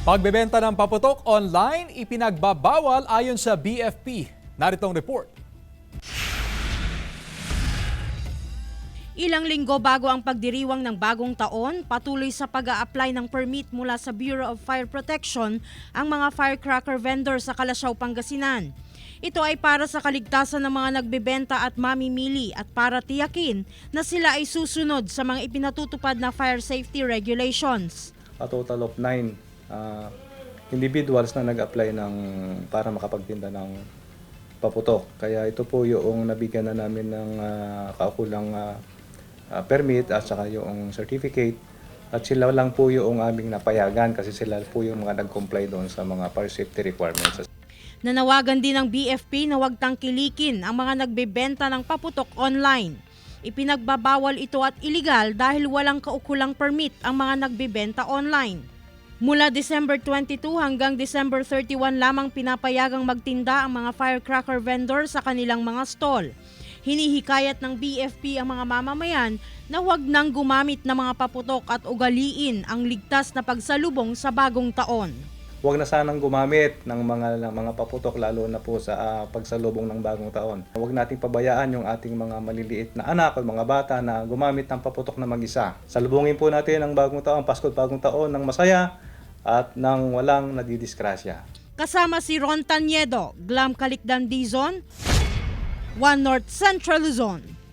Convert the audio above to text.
Pagbebenta ng paputok online, ipinagbabawal ayon sa BFP. Naritong report. Ilang linggo bago ang pagdiriwang ng bagong taon, patuloy sa pag-a-apply ng permit mula sa Bureau of Fire Protection ang mga firecracker vendor sa Calasiao, Pangasinan. Ito ay para sa kaligtasan ng mga nagbebenta at mamimili at para tiyakin na sila ay susunod sa mga ipinatutupad na fire safety regulations. A total of 9 individuals na nag-apply para makapagtinda ng paputok. Kaya ito po yung nabigyan na namin ng kaukulang permit at saka yung certificate. At sila lang po yung aming napayagan kasi sila po yung mga nag-comply doon sa mga fire safety requirements. Nanawagan din ng BFP na huwag tangkilikin ang mga nagbebenta ng paputok online. Ipinagbabawal ito at iligal dahil walang kaukulang permit ang mga nagbebenta online. Mula December 22 hanggang December 31 lamang pinapayagang magtinda ang mga firecracker vendor sa kanilang mga stall. Hinihikayat ng BFP ang mga mamamayan na huwag nang gumamit ng mga paputok at ugaliin ang ligtas na pagsalubong sa bagong taon. Huwag na sanang gumamit ng mga paputok lalo na po sa pagsalubong ng bagong taon. Huwag nating pabayaan yung ating mga maliliit na anak o mga bata na gumamit ng paputok na mag-isa. Salubungin po natin ang bagong taon, Pasko at bagong taon ng masaya at ng walang nadidisgrasya. Kasama si Ron Taniedo, Glam Calicdan Dizon, One North Central Luzon.